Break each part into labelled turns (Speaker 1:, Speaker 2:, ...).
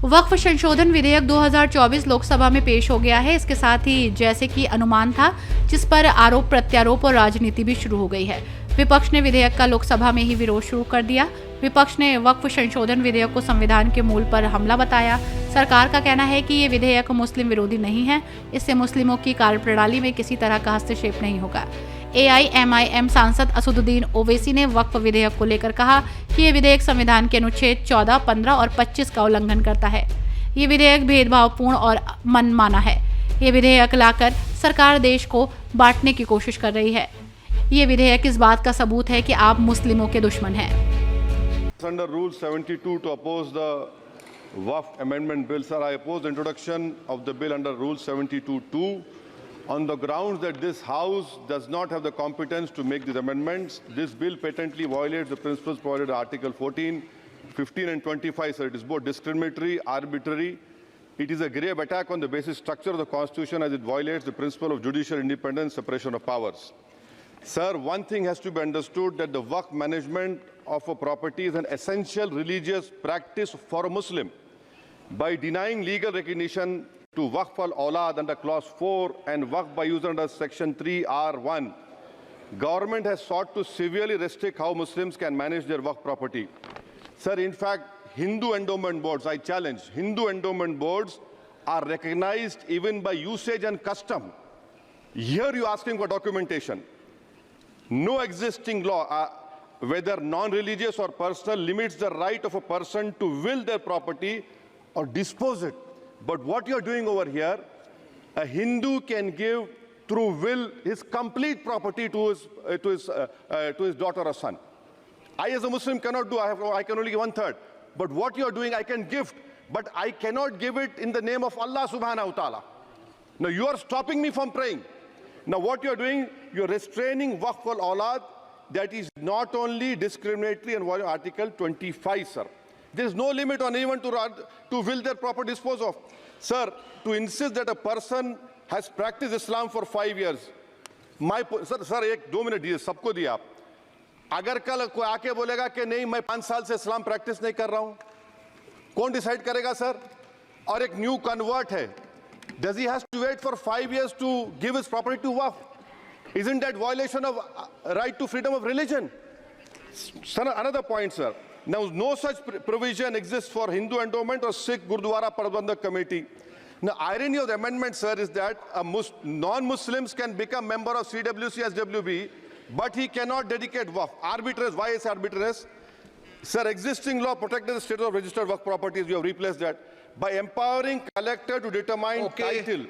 Speaker 1: वक्फ संशोधन विधेयक 2024 लोकसभा में पेश हो गया है। इसके साथ ही जैसे कि अनुमान था, जिस पर आरोप प्रत्यारोप और राजनीति भी शुरू हो गई है। विपक्ष ने विधेयक का लोकसभा में ही विरोध शुरू कर दिया। विपक्ष ने वक्फ संशोधन विधेयक को संविधान के मूल पर हमला बताया। सरकार का कहना है कि ये विधेयक मुस्लिम विरोधी नहीं है, इससे मुस्लिमों की कार्यप्रणाली में किसी तरह का हस्तक्षेप नहीं होगा। AIMIM सांसद असदुद्दीन ओवैसी ने वक्फ विधेयक को लेकर कहा कि ये विधेयक संविधान के अनुच्छेद 14, 15 और 25 का उल्लंघन करता है। ये विधेयक भेदभावपूर्ण और मनमाना है। ये विधेयक लाकर सरकार देश को बांटने की कोशिश कर रही है। ये विधेयक इस बात का सबूत है कि आप मुस्लिमों के दुश्मन हैं।
Speaker 2: Under Rule 72 to oppose the WAF amendment bill, sir, I oppose the introduction of the bill under Rule 72(2) on the grounds that this House does not have the competence to make these amendments. This bill patently violates the principles provided in Article 14, 15 and 25, sir. It is both discriminatory, arbitrary. It is a grave attack on the basic structure of the Constitution as it violates the principle of judicial independence, separation of powers. Sir, one thing has to be understood, that the Waqf management of a property is an essential religious practice for a Muslim. By denying legal recognition to Waqf al-Awlad under Clause 4 and Waqf by user under Section 3(r)(1), government has sought to severely restrict how Muslims can manage their Waqf property. Sir, in fact, Hindu endowment boards, I challenge, Hindu endowment boards are recognized even by usage and custom. Here you are asking for documentation. No existing law, whether non-religious or personal, limits the right of a person to will their property or dispose it. But what you are doing over here, a Hindu can give through will his complete property to his daughter or son. I as a Muslim cannot do, I can only give 1/3. But what you are doing, I can gift, but I cannot give it in the name of Allah subhanahu wa ta'ala. Now you are stopping me from praying. Now what you are doing, you are restraining Waqf al-Awlad. That is not only discriminatory and violating Article 25, sir. There is no limit on anyone to will their property dispose of. Sir, to insist that a person has practiced Islam for 5 years. Sir, 1-2 minute दिए, सबको दिया आप. अगर कल कोई आके बोलेगा कि नहीं मैं 5 साल से इस्लाम प्रैक्टिस नहीं कर रहा हूं, कौन डिसाइड करेगा सर? और एक न्यू कन्वर्ट है, does he has to wait for 5 years to give his property to Waqf? Isn't that violation of right to freedom of religion? Sir, another point, sir. Now, no such provision exists for Hindu endowment or Sikh Gurdwara Prabandhak Committee. Now, irony of the amendment, sir, is that non-Muslims can become member of CWC, SWB, but he cannot dedicate Waqf. Arbitrary. Why is arbitrary? Sir, existing law protected the status of registered Waqf properties. You have replaced that. By empowering collector to determine title,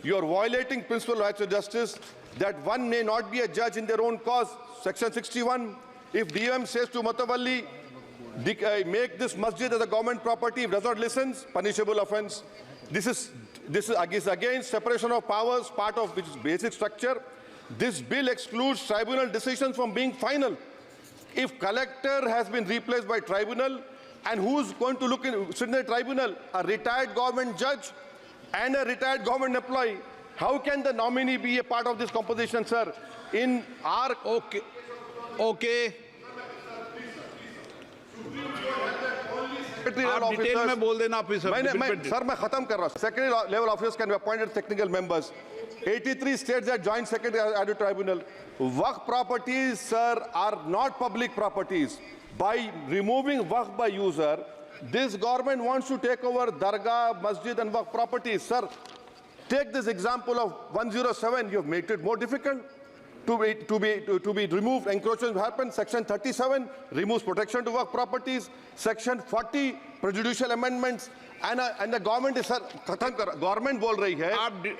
Speaker 2: you are violating principle of rights of justice, that one may not be a judge in their own cause. Section 61, if DOM says to Matawalli, make this masjid as a government property, if does not listen, punishable offense. This is against separation of powers, part of which is basic structure. This bill excludes tribunal decisions from being final. If collector has been replaced by tribunal, and who's going to sit in the tribunal? A retired government judge and a retired government employee. How can the nominee be a part of this composition, sir? In our...
Speaker 3: Okay. आप detail में बोल देना officer.
Speaker 2: Sir मैं खत्म कर रहा हूं. Secondary level officers can be appointed technical members. 83 states that joint secretary added tribunal. Waqf properties, sir, are not public properties. By removing Waqf by user, this government wants to take over Dargah, Masjid and Waqf properties. Sir, take this example of 107. You have made it more difficult to be removed. Encroachment happen. Section 37 removes protection to Waqf properties. Section 40 prejudicial amendments. And the government is, sir, government बोल रही है.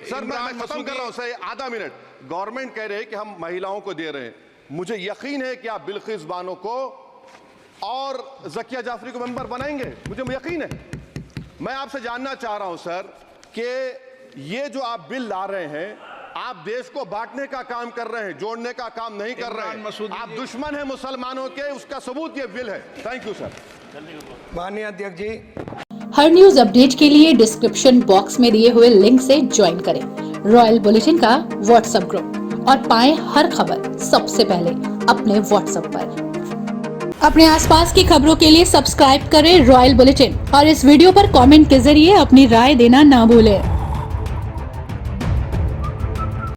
Speaker 2: Sir मैं खत्म कर रहा हूं sir, आधा minute. Government कह रहे हैं कि हम महिलाओं को दे रहे हैं. मुझे यकीन है कि आप बिल्किस बानो को और ज़किया जाफरी को मेंबर बनाएंगे. मुझे यकीन है. मैं आपसे जानना चाह रहा हूं सर कि ये जो आप बिल ला रहे हैं, आप देश को बांटने का काम कर रहे हैं, जोड़ने का काम नहीं कर रहे हैं. आप दुश्मन हैं मुसलमानों के, उसका सबूत ये बिल है. Thank you sir.
Speaker 4: माननीय अध्यक्ष जी,
Speaker 1: हर न्यूज अपडेट के लिए डिस्क्रिप्शन बॉक्स में दिए हुए लिंक से ज्वाइन करें रॉयल बुलेटिन का व्हाट्सएप ग्रुप और पाएं हर खबर सबसे पहले अपने व्हाट्सएप पर. अपने आसपास की खबरों के लिए सब्सक्राइब करें रॉयल बुलेटिन और इस वीडियो पर कमेंट के जरिए अपनी राय देना ना भूलें।